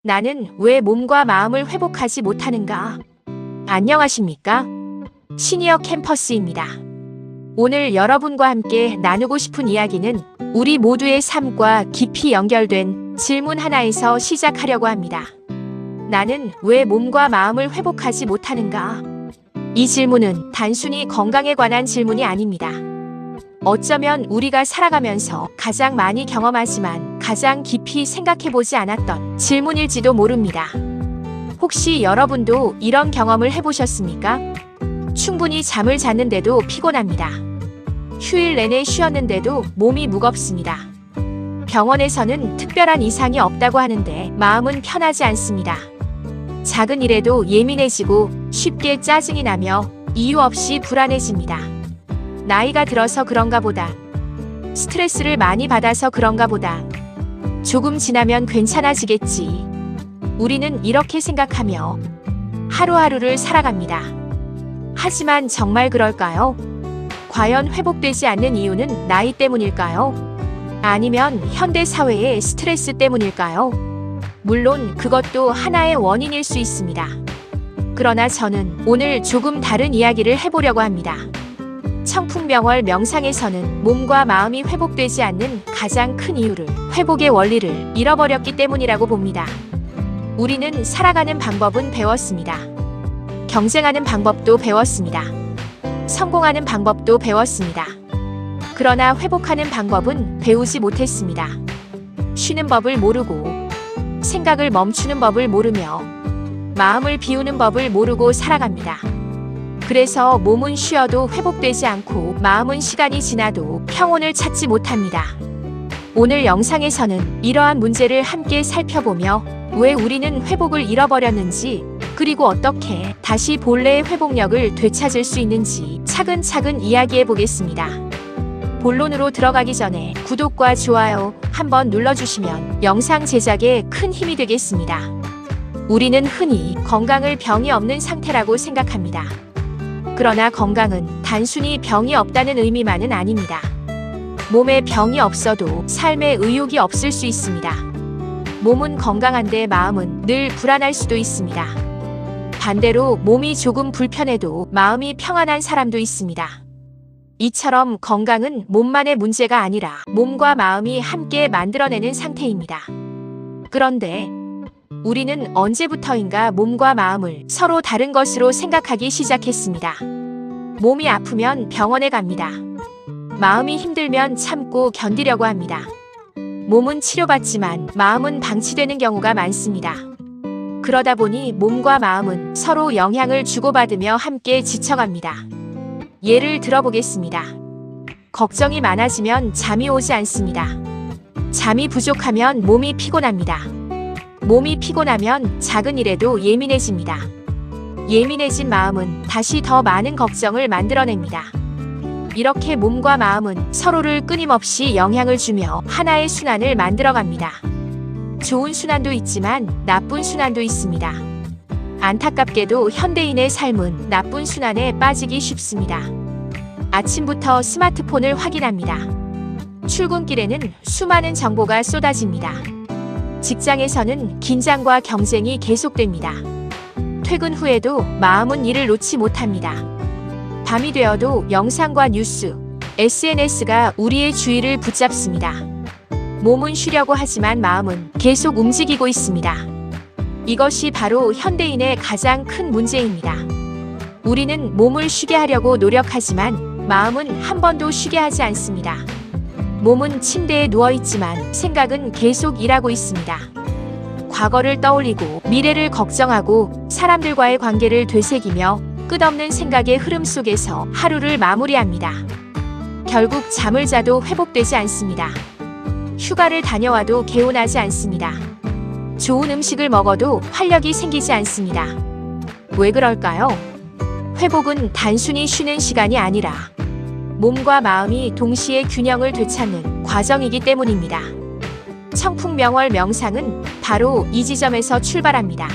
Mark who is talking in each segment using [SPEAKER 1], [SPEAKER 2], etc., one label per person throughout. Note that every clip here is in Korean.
[SPEAKER 1] 나는 왜 몸과 마음을 회복하지 못하는가? 안녕하십니까? 시니어 캠퍼스입니다. 오늘 여러분과 함께 나누고 싶은 이야기는 우리 모두의 삶과 깊이 연결된 질문 하나에서 시작하려고 합니다. 나는 왜 몸과 마음을 회복하지 못하는가? 이 질문은 단순히 건강에 관한 질문이 아닙니다. 어쩌면 우리가 살아가면서 가장 많이 경험하지만 가장 깊이 생각해보지 않았던 질문일지도 모릅니다. 혹시 여러분도 이런 경험을 해보셨습니까? 충분히 잠을 잤는데도 피곤합니다. 휴일 내내 쉬었는데도 몸이 무겁습니다. 병원에서는 특별한 이상이 없다고 하는데 마음은 편하지 않습니다. 작은 일에도 예민해지고 쉽게 짜증이 나며 이유 없이 불안해집니다. 나이가 들어서 그런가 보다. 스트레스를 많이 받아서 그런가 보다. 조금 지나면 괜찮아지겠지. 우리는 이렇게 생각하며 하루하루를 살아갑니다. 하지만 정말 그럴까요? 과연 회복되지 않는 이유는 나이 때문일까요? 아니면 현대 사회의 스트레스 때문일까요? 물론 그것도 하나의 원인일 수 있습니다. 그러나 저는 오늘 조금 다른 이야기를 해보려고 합니다. 청풍명월 명상에서는 몸과 마음이 회복되지 않는 가장 큰 이유를 회복의 원리를 잃어버렸기 때문이라고 봅니다. 우리는 살아가는 방법은 배웠습니다. 경쟁하는 방법도 배웠습니다. 성공하는 방법도 배웠습니다. 그러나 회복하는 방법은 배우지 못했습니다. 쉬는 법을 모르고 생각을 멈추는 법을 모르며 마음을 비우는 법을 모르고 살아갑니다. 그래서 몸은 쉬어도 회복되지 않고 마음은 시간이 지나도 평온을 찾지 못합니다. 오늘 영상에서는 이러한 문제를 함께 살펴보며 왜 우리는 회복을 잃어버렸는지 그리고 어떻게 다시 본래의 회복력을 되찾을 수 있는지 차근차근 이야기해 보겠습니다. 본론으로 들어가기 전에 구독과 좋아요 한번 눌러주시면 영상 제작에 큰 힘이 되겠습니다. 우리는 흔히 건강을 병이 없는 상태라고 생각합니다. 그러나 건강은 단순히 병이 없다는 의미만은 아닙니다. 몸에 병이 없어도 삶에 의욕이 없을 수 있습니다. 몸은 건강한데 마음은 늘 불안할 수도 있습니다. 반대로 몸이 조금 불편해도 마음이 평안한 사람도 있습니다. 이처럼 건강은 몸만의 문제가 아니라 몸과 마음이 함께 만들어내는 상태입니다. 그런데 우리는 언제부터인가 몸과 마음을 서로 다른 것으로 생각하기 시작했습니다. 몸이 아프면 병원에 갑니다. 마음이 힘들면 참고 견디려고 합니다. 몸은 치료받지만 마음은 방치되는 경우가 많습니다. 그러다 보니 몸과 마음은 서로 영향을 주고받으며 함께 지쳐갑니다. 예를 들어보겠습니다. 걱정이 많아지면 잠이 오지 않습니다. 잠이 부족하면 몸이 피곤합니다. 몸이 피곤하면 작은 일에도 예민해집니다. 예민해진 마음은 다시 더 많은 걱정을 만들어냅니다. 이렇게 몸과 마음은 서로를 끊임없이 영향을 주며 하나의 순환을 만들어갑니다. 좋은 순환도 있지만 나쁜 순환도 있습니다. 안타깝게도 현대인의 삶은 나쁜 순환에 빠지기 쉽습니다. 아침부터 스마트폰을 확인합니다. 출근길에는 수많은 정보가 쏟아집니다. 직장에서는 긴장과 경쟁이 계속됩니다. 퇴근 후에도 마음은 일을 놓지 못합니다. 밤이 되어도 영상과 뉴스, SNS가 우리의 주의를 붙잡습니다. 몸은 쉬려고 하지만 마음은 계속 움직이고 있습니다. 이것이 바로 현대인의 가장 큰 문제입니다. 우리는 몸을 쉬게 하려고 노력하지만 마음은 한 번도 쉬게 하지 않습니다. 몸은 침대에 누워있지만 생각은 계속 일하고 있습니다. 과거를 떠올리고 미래를 걱정하고 사람들과의 관계를 되새기며 끝없는 생각의 흐름 속에서 하루를 마무리합니다. 결국 잠을 자도 회복되지 않습니다. 휴가를 다녀와도 개운하지 않습니다. 좋은 음식을 먹어도 활력이 생기지 않습니다. 왜 그럴까요? 회복은 단순히 쉬는 시간이 아니라 몸과 마음이 동시에 균형을 되찾는 과정이기 때문입니다. 청풍명월 명상은 바로 이 지점에서 출발합니다.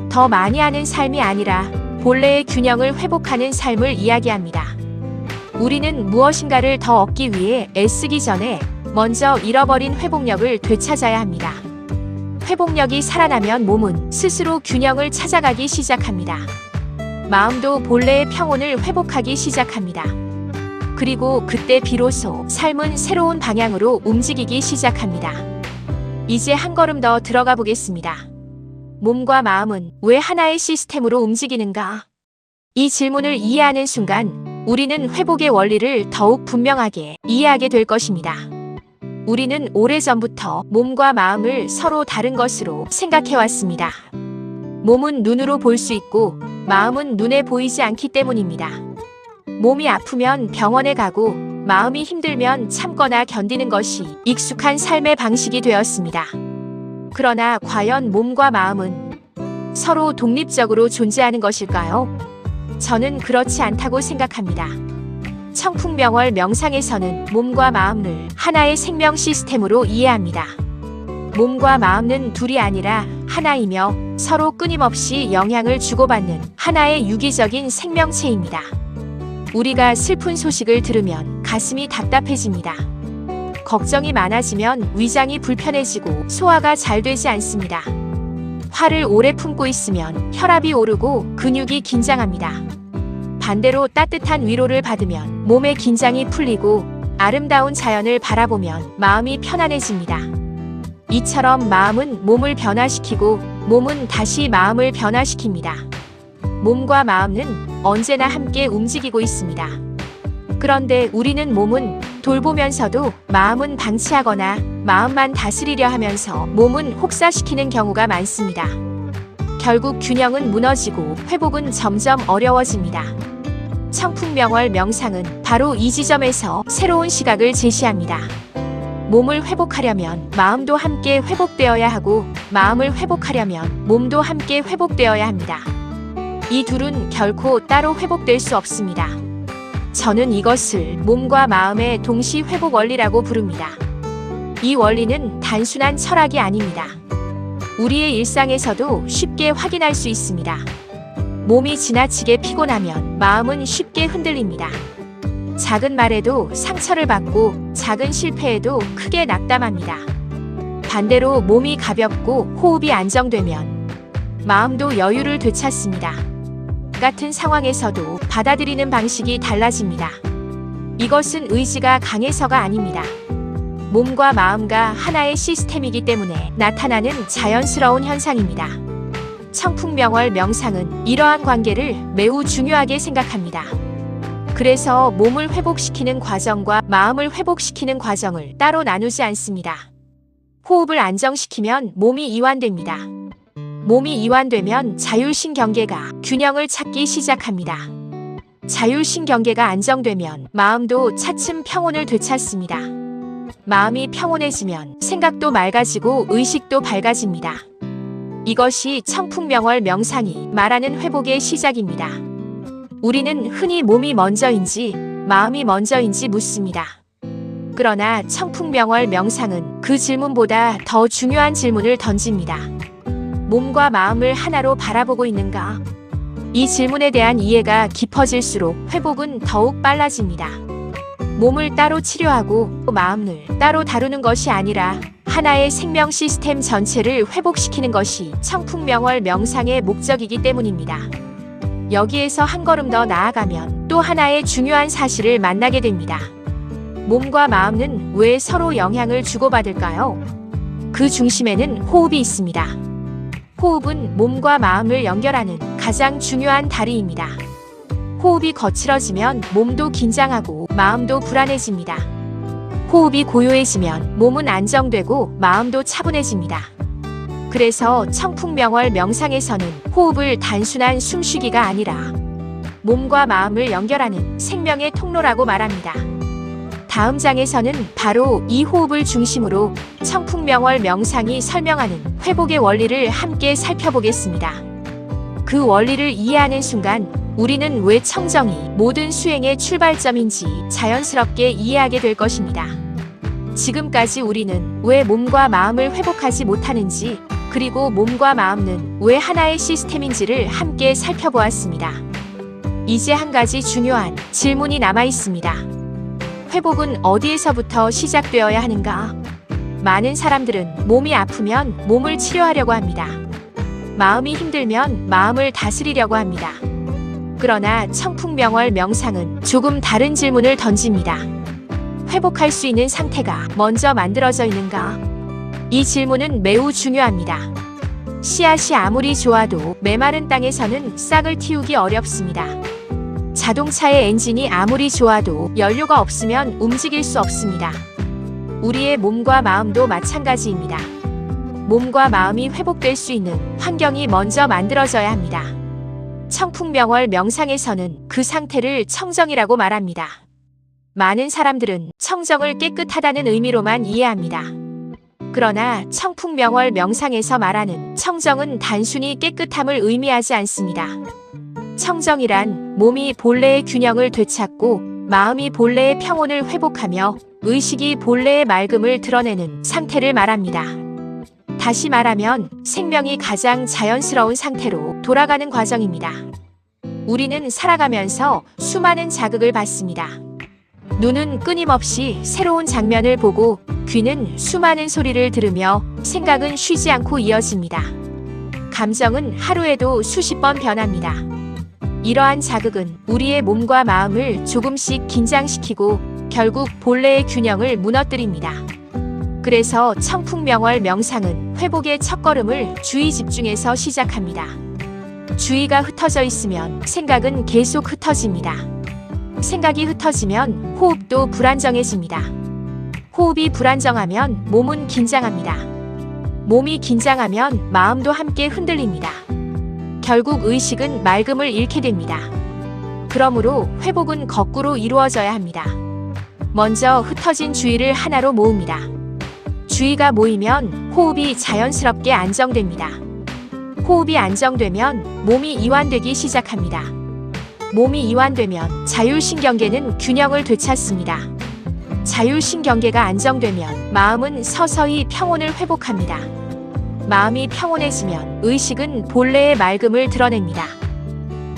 [SPEAKER 1] 더 많이 하는 삶이 아니라 본래의 균형을 회복하는 삶을 이야기합니다. 우리는 무엇인가를 더 얻기 위해 애쓰기 전에 먼저 잃어버린 회복력을 되찾아야 합니다. 회복력이 살아나면 몸은 스스로 균형을 찾아가기 시작합니다. 마음도 본래의 평온을 회복하기 시작합니다. 그리고 그때 비로소 삶은 새로운 방향으로 움직이기 시작합니다. 이제 한 걸음 더 들어가 보겠습니다. 몸과 마음은 왜 하나의 시스템으로 움직이는가? 이 질문을 이해하는 순간 우리는 회복의 원리를 더욱 분명하게 이해하게 될 것입니다. 우리는 오래전부터 몸과 마음을 서로 다른 것으로 생각해왔습니다. 몸은 눈으로 볼 수 있고 마음은 눈에 보이지 않기 때문입니다. 몸이 아프면 병원에 가고 마음이 힘들면 참거나 견디는 것이 익숙한 삶의 방식이 되었습니다. 그러나 과연 몸과 마음은 서로 독립적으로 존재하는 것일까요? 저는 그렇지 않다고 생각합니다. 청풍명월 명상에서는 몸과 마음을 하나의 생명 시스템으로 이해합니다. 몸과 마음은 둘이 아니라 하나이며 서로 끊임없이 영향을 주고받는 하나의 유기적인 생명체입니다. 우리가 슬픈 소식을 들으면 가슴이 답답해집니다. 걱정이 많아지면 위장이 불편해지고 소화가 잘 되지 않습니다. 화를 오래 품고 있으면 혈압이 오르고 근육이 긴장합니다. 반대로 따뜻한 위로를 받으면 몸의 긴장이 풀리고 아름다운 자연을 바라보면 마음이 편안해집니다. 이처럼 마음은 몸을 변화시키고 몸은 다시 마음을 변화시킵니다. 몸과 마음은 언제나 함께 움직이고 있습니다. 그런데 우리는 몸은 돌보면서도 마음은 방치하거나 마음만 다스리려 하면서 몸은 혹사시키는 경우가 많습니다. 결국 균형은 무너지고 회복은 점점 어려워집니다. 청풍명월 명상은 바로 이 지점에서 새로운 시각을 제시합니다. 몸을 회복하려면 마음도 함께 회복되어야 하고 마음을 회복하려면 몸도 함께 회복되어야 합니다. 이 둘은 결코 따로 회복될 수 없습니다. 저는 이것을 몸과 마음의 동시 회복 원리라고 부릅니다. 이 원리는 단순한 철학이 아닙니다. 우리의 일상에서도 쉽게 확인할 수 있습니다. 몸이 지나치게 피곤하면 마음은 쉽게 흔들립니다. 작은 말에도 상처를 받고 작은 실패에도 크게 낙담합니다. 반대로 몸이 가볍고 호흡이 안정되면 마음도 여유를 되찾습니다. 같은 상황에서도 받아들이는 방식이 달라집니다. 이것은 의지가 강해서가 아닙니다. 몸과 마음과 하나의 시스템이기 때문에 나타나는 자연스러운 현상입니다. 청풍명월 명상은 이러한 관계를 매우 중요하게 생각합니다. 그래서 몸을 회복시키는 과정과 마음을 회복시키는 과정을 따로 나누지 않습니다. 호흡을 안정시키면 몸이 이완됩니다. 몸이 이완되면 자율신경계가 균형을 찾기 시작합니다. 자율신경계가 안정되면 마음도 차츰 평온을 되찾습니다. 마음이 평온해지면 생각도 맑아지고 의식도 밝아집니다. 이것이 청풍명월 명상이 말하는 회복의 시작입니다. 우리는 흔히 몸이 먼저인지 마음이 먼저인지 묻습니다. 그러나 청풍명월 명상은 그 질문보다 더 중요한 질문을 던집니다. 몸과 마음을 하나로 바라보고 있는가? 이 질문에 대한 이해가 깊어질수록 회복은 더욱 빨라집니다. 몸을 따로 치료하고 마음을 따로 다루는 것이 아니라 하나의 생명 시스템 전체를 회복시키는 것이 청풍명월 명상의 목적이기 때문입니다. 여기에서 한 걸음 더 나아가면 또 하나의 중요한 사실을 만나게 됩니다. 몸과 마음은 왜 서로 영향을 주고받을까요? 그 중심에는 호흡이 있습니다. 호흡은 몸과 마음을 연결하는 가장 중요한 다리입니다. 호흡이 거칠어지면 몸도 긴장하고 마음도 불안해집니다. 호흡이 고요해지면 몸은 안정되고 마음도 차분해집니다. 그래서 청풍명월 명상에서는 호흡을 단순한 숨쉬기가 아니라 몸과 마음을 연결하는 생명의 통로라고 말합니다. 다음 장에서는 바로 이 호흡을 중심으로 청풍명월 명상이 설명하는 회복의 원리를 함께 살펴보겠습니다. 그 원리를 이해하는 순간 우리는 왜 청정이 모든 수행의 출발점인지 자연스럽게 이해하게 될 것입니다. 지금까지 우리는 왜 몸과 마음을 회복하지 못하는지, 그리고 몸과 마음은 왜 하나의 시스템인지를 함께 살펴보았습니다. 이제 한 가지 중요한 질문이 남아 있습니다. 회복은 어디에서부터 시작되어야 하는가? 많은 사람들은 몸이 아프면 몸을 치료하려고 합니다. 마음이 힘들면 마음을 다스리려고 합니다. 그러나 청풍명월 명상은 조금 다른 질문을 던집니다. 회복할 수 있는 상태가 먼저 만들어져 있는가? 이 질문은 매우 중요합니다. 씨앗이 아무리 좋아도 메마른 땅에서는 싹을 틔우기 어렵습니다. 자동차의 엔진이 아무리 좋아도 연료가 없으면 움직일 수 없습니다. 우리의 몸과 마음도 마찬가지입니다. 몸과 마음이 회복될 수 있는 환경이 먼저 만들어져야 합니다. 청풍명월 명상에서는 그 상태를 청정이라고 말합니다. 많은 사람들은 청정을 깨끗하다는 의미로만 이해합니다. 그러나 청풍명월 명상에서 말하는 청정은 단순히 깨끗함을 의미하지 않습니다. 청정이란 몸이 본래의 균형을 되찾고 마음이 본래의 평온을 회복하며 의식이 본래의 맑음을 드러내는 상태를 말합니다. 다시 말하면 생명이 가장 자연스러운 상태로 돌아가는 과정입니다. 우리는 살아가면서 수많은 자극을 받습니다. 눈은 끊임없이 새로운 장면을 보고 귀는 수많은 소리를 들으며 생각은 쉬지 않고 이어집니다. 감정은 하루에도 수십 번 변합니다. 이러한 자극은 우리의 몸과 마음을 조금씩 긴장시키고 결국 본래의 균형을 무너뜨립니다. 그래서 청풍명월 명상은 회복의 첫걸음을 주의 집중에서 시작합니다. 주의가 흩어져 있으면 생각은 계속 흩어집니다. 생각이 흩어지면 호흡도 불안정해집니다. 호흡이 불안정하면 몸은 긴장합니다. 몸이 긴장하면 마음도 함께 흔들립니다. 결국 의식은 맑음을 잃게 됩니다. 그러므로 회복은 거꾸로 이루어져야 합니다. 먼저 흩어진 주의를 하나로 모읍니다. 주의가 모이면 호흡이 자연스럽게 안정됩니다. 호흡이 안정되면 몸이 이완되기 시작합니다. 몸이 이완되면 자율신경계는 균형을 되찾습니다. 자율신경계가 안정되면 마음은 서서히 평온을 회복합니다. 마음이 평온해지면 의식은 본래의 맑음을 드러냅니다.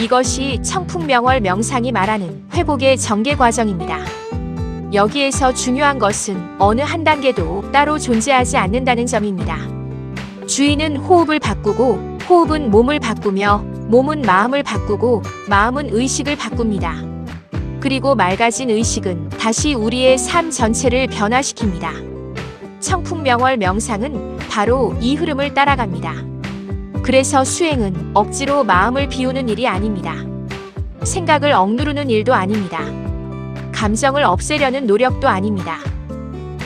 [SPEAKER 1] 이것이 청풍명월 명상이 말하는 회복의 전개 과정입니다. 여기에서 중요한 것은 어느 한 단계도 따로 존재하지 않는다는 점입니다. 주의는 호흡을 바꾸고 호흡은 몸을 바꾸며 몸은 마음을 바꾸고 마음은 의식을 바꿉니다. 그리고 맑아진 의식은 다시 우리의 삶 전체를 변화시킵니다. 청풍명월 명상은 바로 이 흐름을 따라갑니다. 그래서 수행은 억지로 마음을 비우는 일이 아닙니다. 생각을 억누르는 일도 아닙니다. 감정을 없애려는 노력도 아닙니다.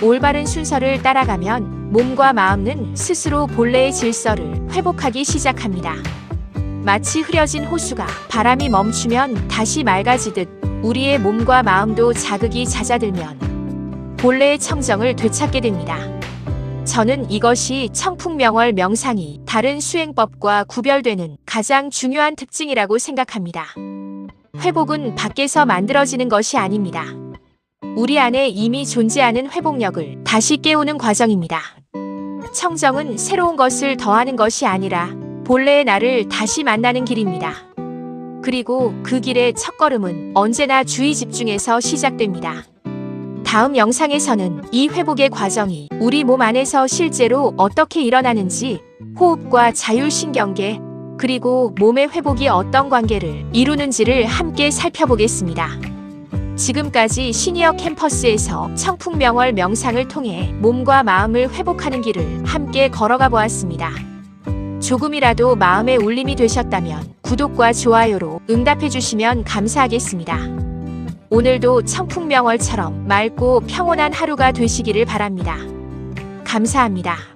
[SPEAKER 1] 올바른 순서를 따라가면 몸과 마음은 스스로 본래의 질서를 회복하기 시작합니다. 마치 흐려진 호수가 바람이 멈추면 다시 맑아지듯 우리의 몸과 마음도 자극이 잦아들면 본래의 청정을 되찾게 됩니다. 저는 이것이 청풍명월 명상이 다른 수행법과 구별되는 가장 중요한 특징이라고 생각합니다. 회복은 밖에서 만들어지는 것이 아닙니다. 우리 안에 이미 존재하는 회복력을 다시 깨우는 과정입니다. 청정은 새로운 것을 더하는 것이 아니라 본래의 나를 다시 만나는 길입니다. 그리고 그 길의 첫걸음은 언제나 주의 집중에서 시작됩니다. 다음 영상에서는 이 회복의 과정이 우리 몸 안에서 실제로 어떻게 일어나는지, 호흡과 자율신경계, 그리고 몸의 회복이 어떤 관계를 이루는지를 함께 살펴보겠습니다. 지금까지 시니어 캠퍼스에서 청풍명월 명상을 통해 몸과 마음을 회복하는 길을 함께 걸어가 보았습니다. 조금이라도 마음의 울림이 되셨다면 구독과 좋아요로 응답해 주시면 감사하겠습니다. 오늘도 청풍명월처럼 맑고 평온한 하루가 되시기를 바랍니다. 감사합니다.